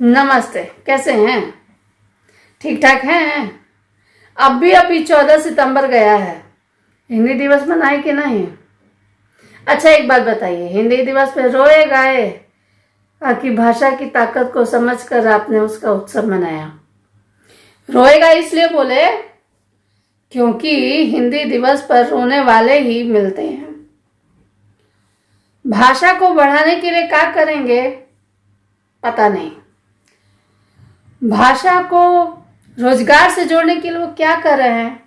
नमस्ते। कैसे हैं? ठीक ठाक हैं? अभी 14 सितंबर गया है। हिंदी दिवस मनाए कि नहीं? अच्छा, एक बात बताइए, हिंदी दिवस पे रोए गाए कि भाषा की ताकत को समझकर आपने उसका उत्सव मनाया? रोएगा इसलिए बोले क्योंकि हिंदी दिवस पर रोने वाले ही मिलते हैं। भाषा को बढ़ाने के लिए क्या करेंगे पता नहीं, भाषा को रोजगार से जोड़ने के लिए वो क्या कर रहे हैं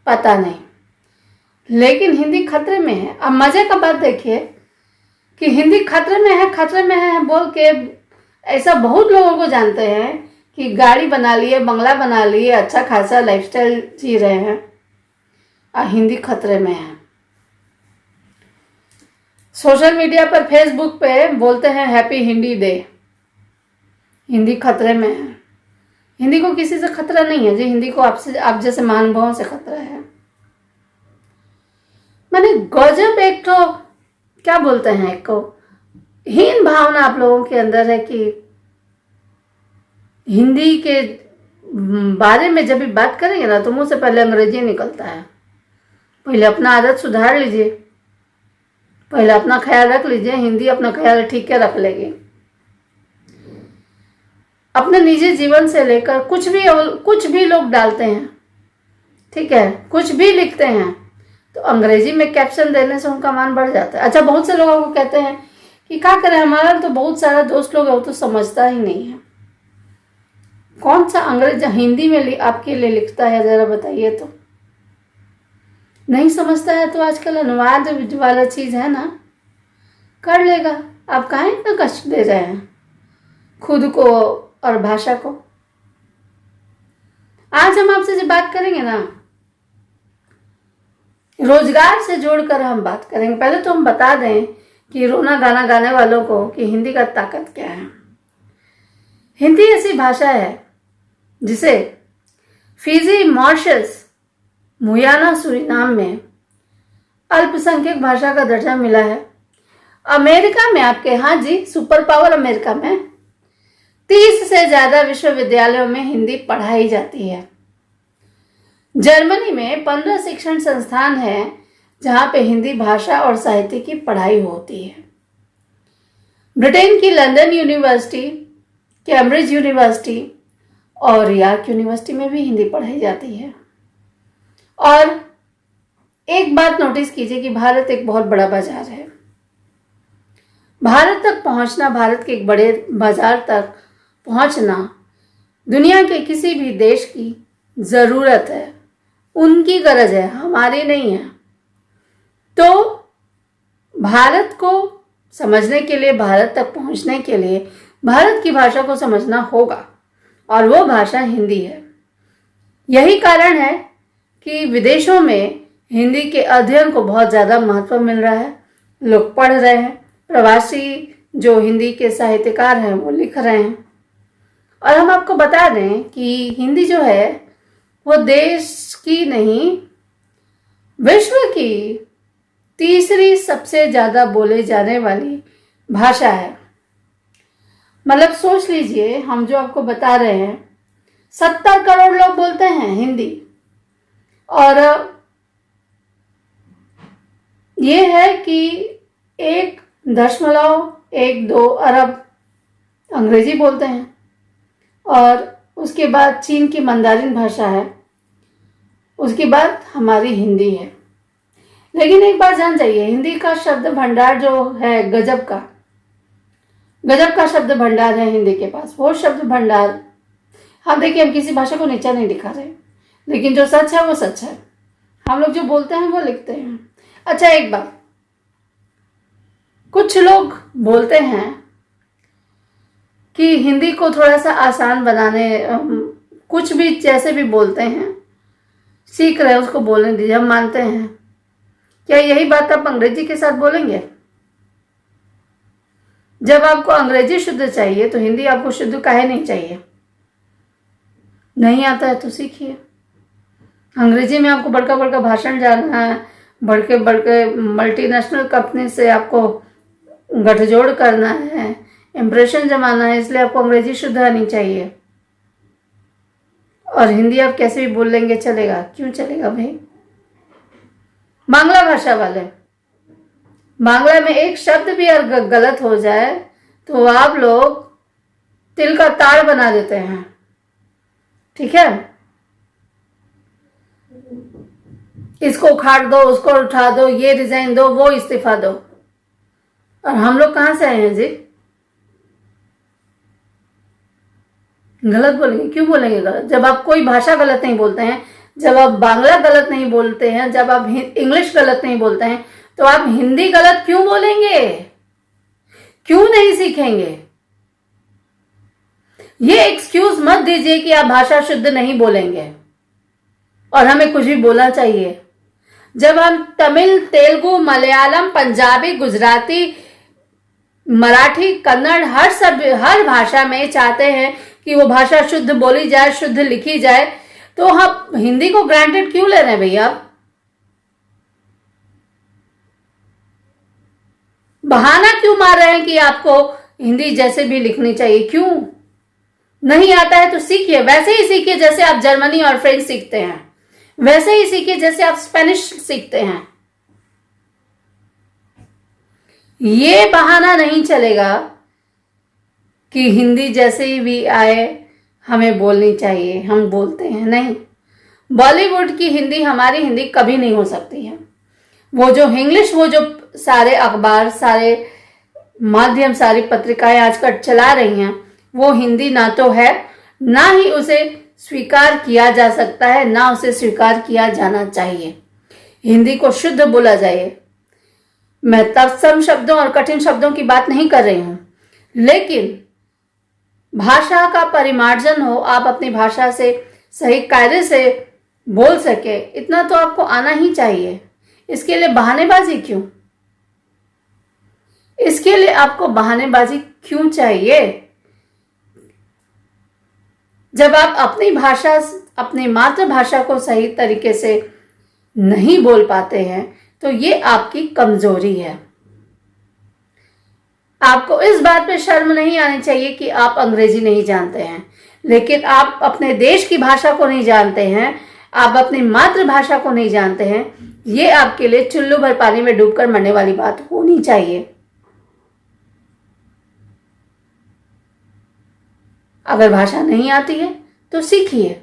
पता नहीं, लेकिन हिंदी खतरे में है। अब मजे का बात देखिए कि हिंदी खतरे में है बोल के ऐसा बहुत लोगों को जानते हैं कि गाड़ी बना लिए, बंगला बना लिए, अच्छा खासा लाइफस्टाइल जी रहे हैं और हिंदी खतरे में है। सोशल मीडिया पर, फेसबुक पे बोलते हैं हैप्पी हिंदी डे। हिंदी खतरे में है। हिंदी को किसी से खतरा नहीं है जी, हिंदी को आप जैसे महानुभावों से खतरा है। मैंने गजब एक तो क्या बोलते हैं, एक को हीन भावना आप लोगों के अंदर है कि हिंदी के बारे में जब भी बात करेंगे ना तो मुंह से पहले अंग्रेजी निकलता है। पहले अपना आदत सुधार लीजिए, पहले अपना ख्याल रख लीजिए, हिंदी अपना ख्याल ठीक है रख लेगी। अपने निजी जीवन से लेकर कुछ भी लोग डालते हैं, ठीक है, कुछ भी लिखते हैं तो अंग्रेजी में कैप्शन देने से उनका मान बढ़ जाता है। अच्छा, बहुत से लोगों को कहते हैं कि क्या करें, हमारा तो बहुत सारा दोस्त लोग है वो तो समझता ही नहीं है। कौन सा अंग्रेज हिंदी में आपके लिए लिखता है जरा बताइए तो। नहीं समझता है तो आजकल अनुवाद वाला चीज है ना, कर लेगा। आप काहे इतना कष्ट दे रहे हैं खुद को और भाषा को। आज हम आपसे जो बात करेंगे ना, रोजगार से जोड़कर हम बात करेंगे। पहले तो हम बता दें कि रोना गाना गाने वालों को कि हिंदी का ताकत क्या है। हिंदी ऐसी भाषा है जिसे फिजी, मॉरिशस, मुयाना, सूरीनाम में अल्पसंख्यक भाषा का दर्जा मिला है। अमेरिका में आपके, हाँ जी, सुपर पावर अमेरिका में 30 से ज्यादा विश्वविद्यालयों में हिंदी पढ़ाई जाती है। जर्मनी में 15 शिक्षण संस्थान हैं जहां पे हिंदी भाषा और साहित्य की पढ़ाई होती है। ब्रिटेन की लंदन यूनिवर्सिटी, कैम्ब्रिज यूनिवर्सिटी और यॉर्क यूनिवर्सिटी में भी हिंदी पढ़ाई जाती है। और एक बात नोटिस कीजिए कि भारत एक बहुत बड़ा बाजार है। भारत तक पहुंचना, भारत के एक बड़े बाजार तक पहुंचना दुनिया के किसी भी देश की जरूरत है, उनकी गरज है, हमारी नहीं है। तो भारत को समझने के लिए, भारत तक पहुंचने के लिए भारत की भाषा को समझना होगा और वो भाषा हिंदी है। यही कारण है कि विदेशों में हिंदी के अध्ययन को बहुत ज़्यादा महत्व मिल रहा है। लोग पढ़ रहे हैं, प्रवासी जो हिंदी के साहित्यकार हैं वो लिख रहे हैं। और हम आपको बता दें कि हिंदी जो है वो देश की नहीं, विश्व की तीसरी सबसे ज़्यादा बोले जाने वाली भाषा है। मतलब सोच लीजिए, हम जो आपको बता रहे हैं 70 करोड़ लोग बोलते हैं हिंदी, और ये है कि 1.12 अरब अंग्रेजी बोलते हैं और उसके बाद चीन की मंदारिन भाषा है, उसके बाद हमारी हिंदी है। लेकिन एक बात जान जाइए, हिंदी का शब्द भंडार जो है गजब का शब्द भंडार है हिंदी के पास। वो शब्द भंडार, हाँ देखिए, हम किसी भाषा को नीचा नहीं दिखा रहे, लेकिन जो सच है वो सच है। हम लोग जो बोलते हैं वो लिखते हैं। अच्छा, एक बात, कुछ लोग बोलते हैं कि हिंदी को थोड़ा सा आसान बनाने, कुछ भी जैसे भी बोलते हैं, सीख रहे हैं उसको बोलने दीजिए, हम मानते हैं। क्या यही बात आप अंग्रेजी के साथ बोलेंगे? जब आपको अंग्रेजी शुद्ध चाहिए तो हिंदी आपको शुद्ध काहे नहीं चाहिए? नहीं आता है तो सीखिए। अंग्रेजी में आपको बड़का बड़का भाषण जाना है, बड़के मल्टीनेशनल कंपनी से आपको गठजोड़ करना है, इम्प्रेशन जमाना है, इसलिए आपको अंग्रेजी शुद्ध आनी चाहिए। और हिंदी आप कैसे भी बोल लेंगे चलेगा। क्यों चलेगा भाई? बांग्ला भाषा वाले, बांग्ला में एक शब्द भी अगर गलत हो जाए तो आप लोग तिल का ताड़ बना देते हैं। ठीक है, इसको उखाड़ दो, उसको उठा दो, ये रिजाइन दो, वो इस्तीफा दो। और हम लोग कहां से आए हैं जी? गलत बोलेंगे? क्यों बोलेंगे गलत? जब आप कोई भाषा गलत नहीं बोलते हैं, जब आप बांग्ला गलत नहीं बोलते हैं, जब आप इंग्लिश गलत नहीं बोलते हैं, तो आप हिंदी गलत क्यों बोलेंगे? क्यों नहीं सीखेंगे? ये एक्सक्यूज मत दीजिए कि आप भाषा शुद्ध नहीं बोलेंगे और हमें कुछ भी बोलना चाहिए। जब हम तमिल, तेलुगु, मलयालम, पंजाबी, गुजराती, मराठी, कन्नड़, हर भाषा में चाहते हैं कि वो भाषा शुद्ध बोली जाए, शुद्ध लिखी जाए, तो हम हिंदी को ग्रांटेड क्यों ले रहे हैं भैया? बहाना क्यों मार रहे हैं कि आपको हिंदी जैसे भी लिखनी चाहिए? क्यों नहीं आता है तो सीखिए, वैसे ही सीखिए जैसे आप जर्मनी और फ्रेंच सीखते हैं, वैसे ही सीखिए जैसे आप स्पेनिश सीखते हैं। ये बहाना नहीं चलेगा कि हिंदी जैसे ही भी आए हमें बोलनी चाहिए, हम बोलते हैं नहीं। बॉलीवुड की हिंदी हमारी हिंदी कभी नहीं हो सकती है। वो जो इंग्लिश, वो जो सारे अखबार, सारे माध्यम, सारी पत्रिकाएं आजकल चला रही हैं, वो हिंदी ना तो है, ना ही उसे स्वीकार किया जा सकता है, ना उसे स्वीकार किया जाना चाहिए। हिंदी को शुद्ध बोला जाए। मैं तत्सम शब्दों और कठिन शब्दों की बात नहीं कर रही हूं, लेकिन भाषा का परिमार्जन हो, आप अपनी भाषा से सही कायदे से बोल सके, इतना तो आपको आना ही चाहिए। इसके लिए बहानेबाजी क्यों? इसके लिए आपको बहानेबाजी क्यों चाहिए? जब आप अपनी भाषा, अपनी मातृभाषा को सही तरीके से नहीं बोल पाते हैं तो ये आपकी कमजोरी है। आपको इस बात पे शर्म नहीं आनी चाहिए कि आप अंग्रेजी नहीं जानते हैं, लेकिन आप अपने देश की भाषा को नहीं जानते हैं, आप अपनी मातृभाषा को नहीं जानते हैं। ये आपके लिए चुल्लू भर पानी में डूबकर मरने वाली बात होनी चाहिए। अगर भाषा नहीं आती है तो सीखिए।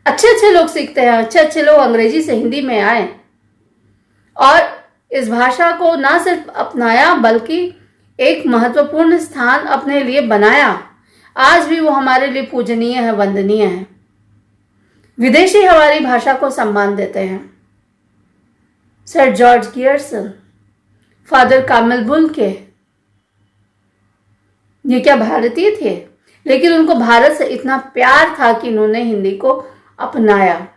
अच्छे अच्छे लोग सीखते हैं, अच्छे अच्छे लोग अंग्रेजी से हिंदी में आए और इस भाषा को ना सिर्फ अपनाया बल्कि एक महत्वपूर्ण स्थान अपने लिए बनाया। आज भी वो हमारे लिए पूजनीय है, वंदनीय है। विदेशी हमारी भाषा को सम्मान देते हैं। सर जॉर्ज गियर्सन, फादर कामिल बुल्के, ये क्या भारतीय थे? लेकिन उनको भारत से इतना प्यार था कि उन्होंने हिंदी को अपनाया।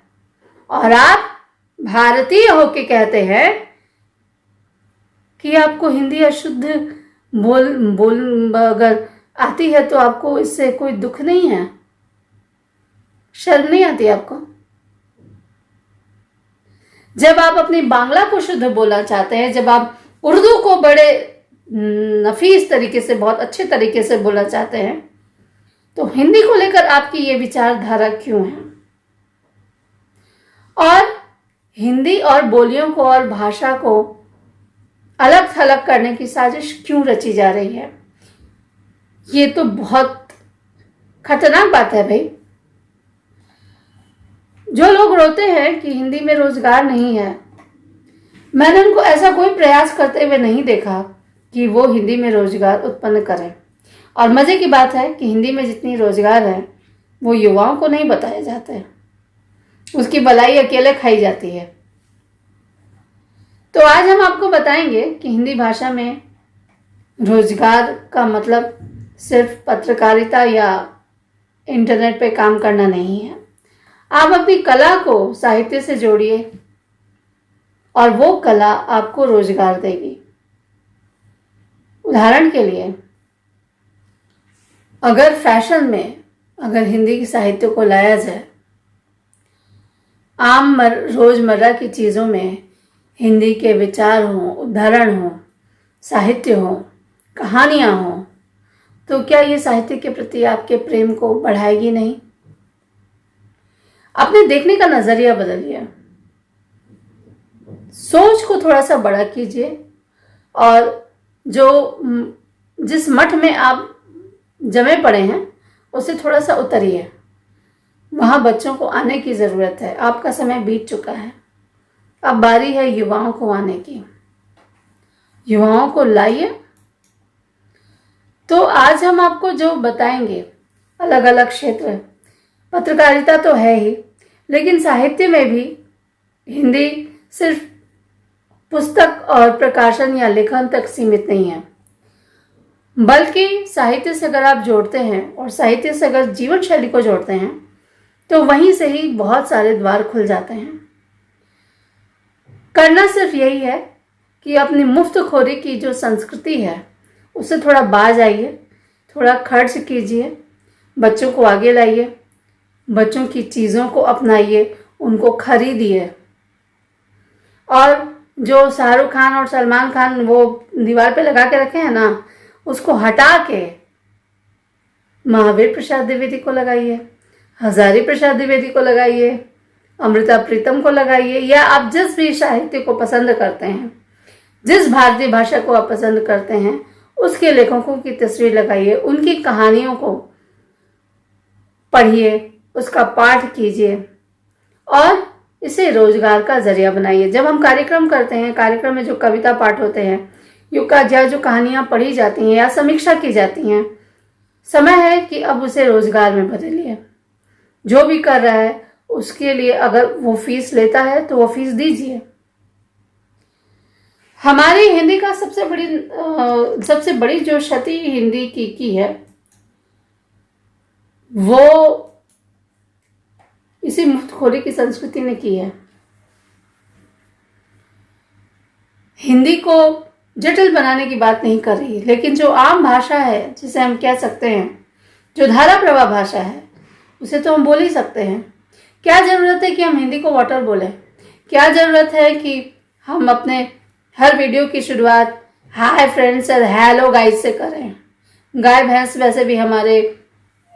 और आप भारतीय होके कहते हैं कि आपको हिंदी अशुद्ध बोल अगर आती है तो आपको इससे कोई दुख नहीं है? शर्म नहीं आती आपको? जब आप अपनी बांग्ला को शुद्ध बोलना चाहते हैं, जब आप उर्दू को बड़े नफीस तरीके से, बहुत अच्छे तरीके से बोलना चाहते हैं, तो हिंदी को लेकर आपकी ये विचारधारा क्यों है? और हिंदी और बोलियों को और भाषा को अलग थलग करने की साजिश क्यों रची जा रही है? ये तो बहुत खतरनाक बात है भाई। जो लोग रोते हैं कि हिंदी में रोजगार नहीं है, मैंने उनको ऐसा कोई प्रयास करते हुए नहीं देखा कि वो हिंदी में रोजगार उत्पन्न करें। और मजे की बात है कि हिंदी में जितनी रोजगार है वो युवाओं को नहीं बताए जाते हैं, उसकी भलाई अकेले खाई जाती है। तो आज हम आपको बताएंगे कि हिंदी भाषा में रोजगार का मतलब सिर्फ पत्रकारिता या इंटरनेट पे काम करना नहीं है। आप अपनी कला को साहित्य से जोड़िए और वो कला आपको रोजगार देगी। उदाहरण के लिए, अगर फैशन में अगर हिंदी की साहित्य को लाया जाए, आम रोजमर्रा की चीज़ों में हिंदी के विचार हों, उदाहरण हों, साहित्य हो, कहानियाँ हों, तो क्या ये साहित्य के प्रति आपके प्रेम को बढ़ाएगी नहीं? अपने देखने का नजरिया बदलिए, सोच को थोड़ा सा बड़ा कीजिए और जिस मठ में आप जमे पड़े हैं उससे थोड़ा सा उतरिए। वहां बच्चों को आने की जरूरत है। आपका समय बीत चुका है, अब बारी है युवाओं को आने की। युवाओं को लाइए। तो आज हम आपको जो बताएंगे अलग अलग क्षेत्र, पत्रकारिता तो है ही, लेकिन साहित्य में भी हिंदी सिर्फ पुस्तक और प्रकाशन या लेखन तक सीमित नहीं है, बल्कि साहित्य से अगर आप जोड़ते हैं और साहित्य से अगर जीवन शैली को जोड़ते हैं तो वहीं से ही बहुत सारे द्वार खुल जाते हैं। करना सिर्फ यही है कि अपनी मुफ्तखोरी की जो संस्कृति है उससे थोड़ा बाज आइए, थोड़ा खर्च कीजिए, बच्चों को आगे लाइए, बच्चों की चीज़ों को अपनाइए, उनको खरीदिए। और जो शाहरुख खान और सलमान खान वो दीवार पे लगा के रखे हैं ना, उसको हटा के महावीर प्रसाद द्विवेदी को लगाइए, हजारी प्रसाद द्विवेदी को लगाइए, अमृता प्रीतम को लगाइए, या आप जिस भी साहित्य को पसंद करते हैं, जिस भारतीय भाषा को आप पसंद करते हैं, उसके लेखकों की तस्वीर लगाइए, उनकी कहानियों को पढ़िए, उसका पाठ कीजिए और इसे रोजगार का जरिया बनाइए। जब हम कार्यक्रम करते हैं, कार्यक्रम में जो कविता पाठ होते हैं, जो कहानियां पढ़ी जाती हैं या समीक्षा की जाती हैं, समय है कि अब उसे रोजगार में बदलिए। जो भी कर रहा है उसके लिए अगर वो फीस लेता है तो वो फीस दीजिए। हमारी हिंदी का सबसे बड़ी जो क्षति हिंदी की है वो इसी मुफ्तखोरी की संस्कृति ने की है। हिंदी को जटिल बनाने की बात नहीं कर रही, लेकिन जो आम भाषा है, जिसे हम कह सकते हैं जो धारा प्रवाह भाषा है, उसे तो हम बोल ही सकते हैं। क्या जरूरत है कि हम हिंदी को वाटर बोलें? क्या जरूरत है कि हम अपने हर वीडियो की शुरुआत हाय फ्रेंड्स और हेलो गाइस से करें? गाय भैंस वैसे भी हमारे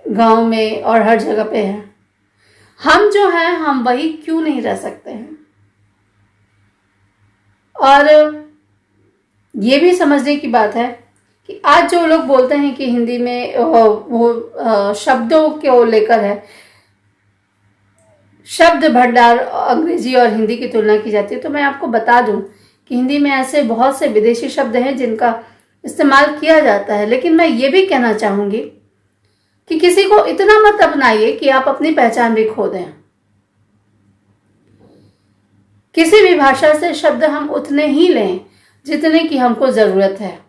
गांव में और हर जगह पे है। हम जो हैं हम वही क्यों नहीं रह सकते हैं? और ये भी समझने की बात है कि आज जो लोग बोलते हैं कि हिंदी में वो शब्दों को लेकर है, शब्द भंडार अंग्रेजी और हिंदी की तुलना की जाती है, तो मैं आपको बता दूं कि हिंदी में ऐसे बहुत से विदेशी शब्द हैं जिनका इस्तेमाल किया जाता है। लेकिन मैं ये भी कहना चाहूंगी कि किसी को इतना मत अपनाइए कि आप अपनी पहचान भी खो दें। किसी भी भाषा से शब्द हम उतने ही लें जितने की हमको जरूरत है।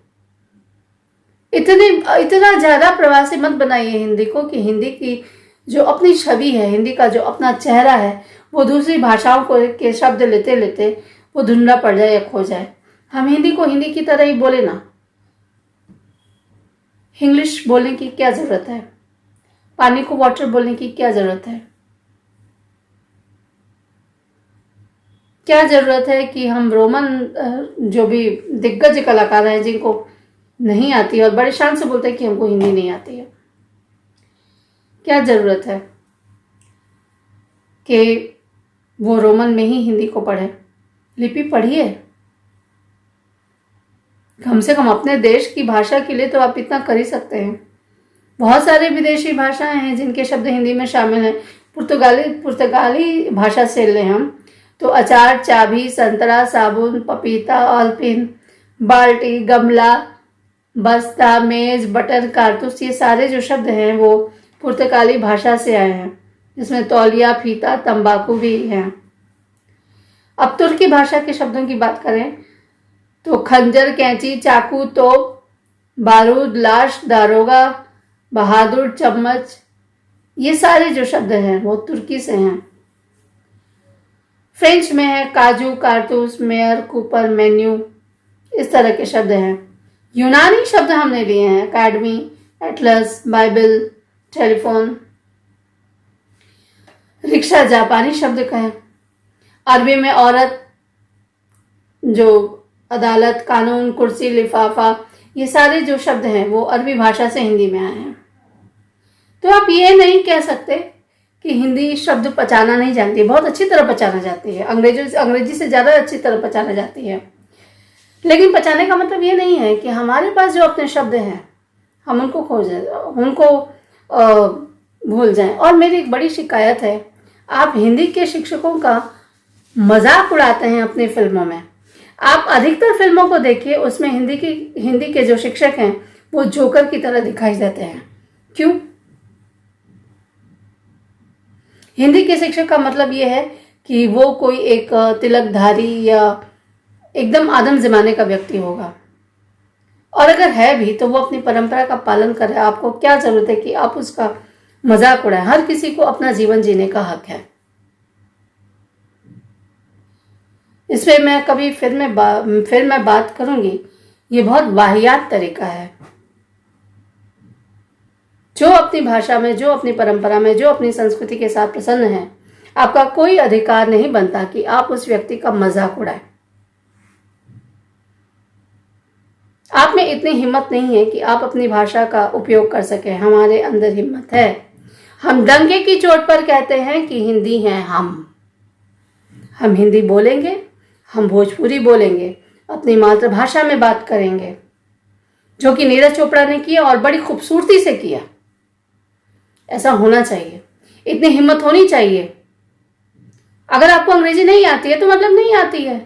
इतना ज्यादा प्रवासी मत बनाइए हिंदी को कि हिंदी की जो अपनी छवि है, हिंदी का जो अपना चेहरा है, वो दूसरी भाषाओं के शब्द लेते लेते वो धुंधला पड़ जाए या खो जाए। हम हिंदी को हिंदी की तरह ही बोले ना। इंग्लिश बोलने की क्या जरूरत है? पानी को वाटर बोलने की क्या जरूरत है? क्या जरूरत है कि हम रोमन जो भी दिग्गज कलाकार हैं जिनको नहीं आती और बड़े शान से बोलते हैं कि हमको हिंदी नहीं आती है, क्या जरूरत है कि वो रोमन में ही हिंदी को पढ़े? लिपि पढ़िए, कम से कम अपने देश की भाषा के लिए तो आप इतना कर ही सकते हैं। बहुत सारे विदेशी भाषाएं हैं जिनके शब्द हिंदी में शामिल हैं। पुर्तगाली भाषा से लें हम तो अचार, चाबी, संतरा, साबुन, पपीता, ऑलपिन, बाल्टी, गमला, बस्ता, मेज, बटन, कारतूस, ये सारे जो शब्द हैं वो पुर्तगाली भाषा से आए हैं, जिसमें तौलिया, फीता, तंबाकू भी हैं। अब तुर्की भाषा के शब्दों की बात करें तो खंजर, कैंची, चाकू, तोप, बारूद, लाश, दारोगा, बहादुर, चम्मच, ये सारे जो शब्द हैं वो तुर्की से हैं। फ्रेंच में है काजू, कारतूस, मेयर, कूपर, मेन्यू, इस तरह के शब्द हैं। यूनानी शब्द हमने लिए हैं academy, Atlas, Bible, telephone. Rickshaw जापानी शब्द का है। अरबी में औरत, जो अदालत, कानून, कुर्सी, लिफाफा, ये सारे जो शब्द हैं वो अरबी भाषा से हिंदी में आए हैं। तो आप ये नहीं कह सकते कि हिंदी शब्द पचाना नहीं जानती है, बहुत अच्छी तरह पचाना जाती है, अंग्रेजी से ज़्यादा अच्छी तरह पचाना जाती है। लेकिन पचाने का मतलब ये नहीं है कि हमारे पास जो अपने शब्द हैं हम उनको खो जाए, उनको भूल जाएं। और मेरी एक बड़ी शिकायत है, आप हिंदी के शिक्षकों का मजाक उड़ाते हैं अपनी फिल्मों में। आप अधिकतर फिल्मों को देखिए, उसमें हिंदी के जो शिक्षक हैं वो जोकर की तरह दिखाई देते हैं। क्यों? हिंदी के शिक्षक का मतलब ये है कि वो कोई एक तिलकधारी या एकदम आदम ज़माने का व्यक्ति होगा, और अगर है भी तो वो अपनी परंपरा का पालन करे। आपको क्या जरूरत है कि आप उसका मजाक उड़ाएं? हर किसी को अपना जीवन जीने का हक है। इसमें मैं कभी फिर मैं बात करूंगी, ये बहुत वाहियात तरीका है। जो अपनी भाषा में, जो अपनी परंपरा में, जो अपनी संस्कृति के साथ प्रसन्न है, आपका कोई अधिकार नहीं बनता कि आप उस व्यक्ति का मजाक उड़ाएं। आप में इतनी हिम्मत नहीं है कि आप अपनी भाषा का उपयोग कर सकें। हमारे अंदर हिम्मत है। हम डंके की चोट पर कहते हैं कि हिंदी है हम हिंदी बोलेंगे, हम भोजपुरी बोलेंगे, अपनी मातृभाषा में बात करेंगे, जो कि नीरज चोपड़ा ने किया और बड़ी खूबसूरती से किया। ऐसा होना चाहिए, इतनी हिम्मत होनी चाहिए। अगर आपको अंग्रेजी नहीं आती है तो मतलब नहीं आती है।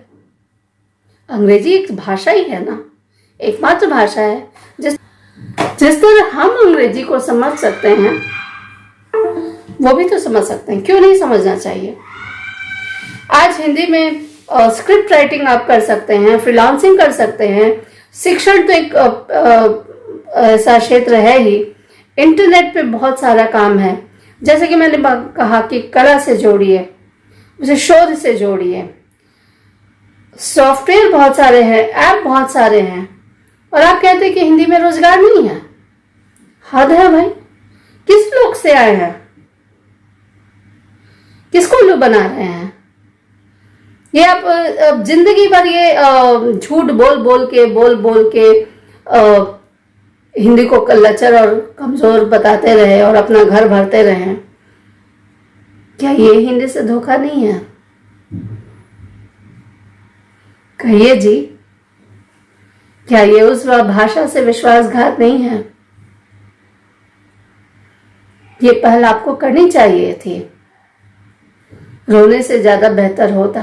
अंग्रेजी एक भाषा ही है ना, एक मातृभाषा है। जिस तरह हम अंग्रेजी को समझ सकते हैं वो भी तो समझ सकते हैं, क्यों नहीं समझना चाहिए? आज हिंदी में स्क्रिप्ट राइटिंग आप कर सकते हैं, फ्रीलांसिंग कर सकते हैं। शिक्षण तो एक ऐसा क्षेत्र है ही। इंटरनेट पे बहुत सारा काम है, जैसे कि मैंने कहा कि कला से जोड़िए, उसे शोध से जोड़िए। सॉफ्टवेयर बहुत सारे हैं, ऐप बहुत सारे हैं, और आप कहते हैं कि हिंदी में रोजगार नहीं है। हद है भाई। किस लोग से आए हैं? किसको लोग बना रहे हैं? ये आप जिंदगी भर ये झूठ बोल बोल के हिंदी को लचर और कमजोर बताते रहे और अपना घर भरते रहे। क्या ये हिंदी से धोखा नहीं है? कहिए जी, क्या ये उस भाषा से विश्वासघात नहीं है? ये पहल आपको करनी चाहिए थी। रोने से ज्यादा बेहतर होता,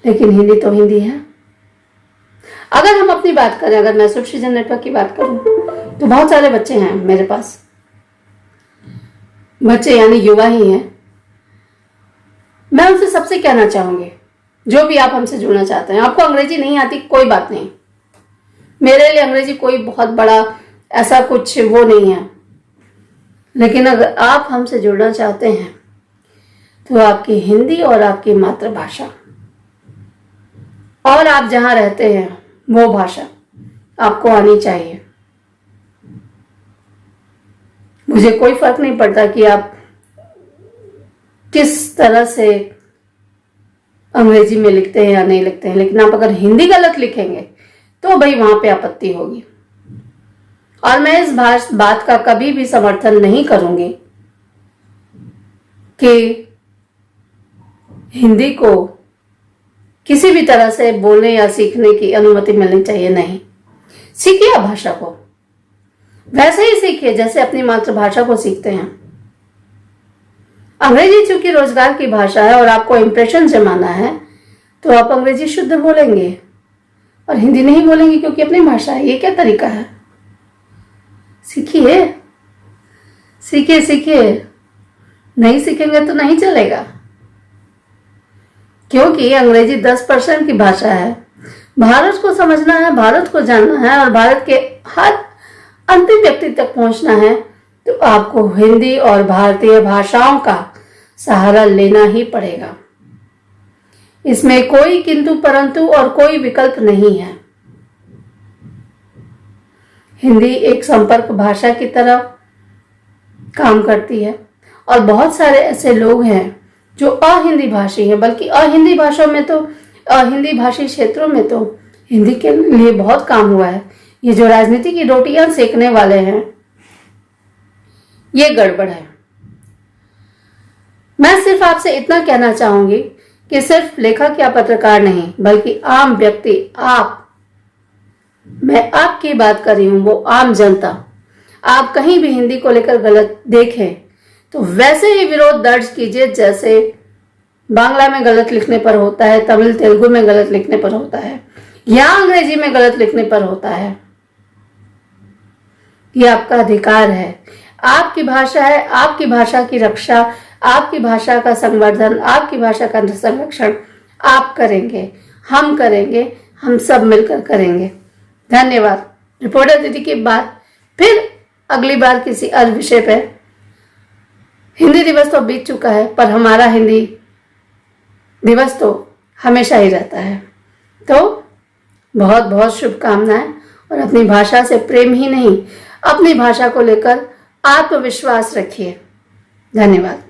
लेकिन हिंदी तो हिंदी है। अगर हम अपनी बात करें, अगर मैं सुपसृजन नेटवर्क की बात करूं, तो बहुत सारे बच्चे हैं मेरे पास। बच्चे यानी युवा ही हैं। मैं उनसे सबसे कहना चाहूंगी, जो भी आप हमसे जुड़ना चाहते हैं, आपको अंग्रेजी नहीं आती कोई बात नहीं। मेरे लिए अंग्रेजी कोई बहुत बड़ा ऐसा कुछ वो नहीं है। लेकिन अगर आप हमसे जुड़ना चाहते हैं तो आपकी हिंदी और आपकी मातृभाषा और आप जहां रहते हैं वो भाषा आपको आनी चाहिए। मुझे कोई फर्क नहीं पड़ता कि आप किस तरह से अंग्रेजी में लिखते हैं या नहीं लिखते हैं, लेकिन आप अगर हिंदी गलत लिखेंगे तो भाई वहां पे आपत्ति होगी। और मैं इस बात का कभी भी समर्थन नहीं करूंगी कि हिंदी को किसी भी तरह से बोलने या सीखने की अनुमति मिलनी चाहिए। नहीं, सीखिए आप भाषा को, वैसे ही सीखिए जैसे अपनी मातृभाषा को सीखते हैं। अंग्रेजी चूंकि रोजगार की भाषा है और आपको इंप्रेशन जमाना है, तो आप अंग्रेजी शुद्ध बोलेंगे और हिंदी नहीं बोलेंगे क्योंकि अपनी भाषा है। ये क्या तरीका है? सीखिए सीखिए सीखिए। नहीं सीखेंगे तो नहीं चलेगा, क्योंकि अंग्रेजी 10% की भाषा है। भारत को समझना है, भारत को जानना है और भारत के हर अंतिम व्यक्ति तक पहुंचना है, तो आपको हिंदी और भारतीय भाषाओं का सहारा लेना ही पड़ेगा। इसमें कोई किंतु परंतु और कोई विकल्प नहीं है। हिंदी एक संपर्क भाषा की तरह काम करती है और बहुत सारे ऐसे लोग हैं जो अहिंदी भाषी हैं, बल्कि अहिंदी भाषाओं में तो, अहिंदी भाषी क्षेत्रों में तो हिंदी के लिए बहुत काम हुआ है। ये जो राजनीति की रोटियां सेकने वाले हैं, ये गड़बड़ है। मैं सिर्फ आपसे इतना कहना चाहूंगी कि सिर्फ लेखक या पत्रकार नहीं, बल्कि आम व्यक्ति, मैं आपकी बात कर रही हूं, वो आम जनता, आप कहीं भी हिंदी को लेकर गलत देखें तो वैसे ही विरोध दर्ज कीजिए जैसे बांग्ला में गलत लिखने पर होता है, तमिल तेलुगु में गलत लिखने पर होता है, या अंग्रेजी में गलत लिखने पर होता है। ये आपका अधिकार है, आपकी भाषा है, आपकी भाषा की रक्षा, आपकी भाषा का संवर्धन, आपकी भाषा का संरक्षण आप करेंगे, हम सब मिलकर करेंगे। धन्यवाद। रिपोर्टर दीदी की बात फिर अगली बार किसी और विषय पे। हिंदी दिवस तो बीत चुका है, पर हमारा हिंदी दिवस तो हमेशा ही रहता है। तो बहुत बहुत शुभकामनाएं, और अपनी भाषा से प्रेम ही नहीं, अपनी भाषा को लेकर आत्मविश्वास रखिए। धन्यवाद।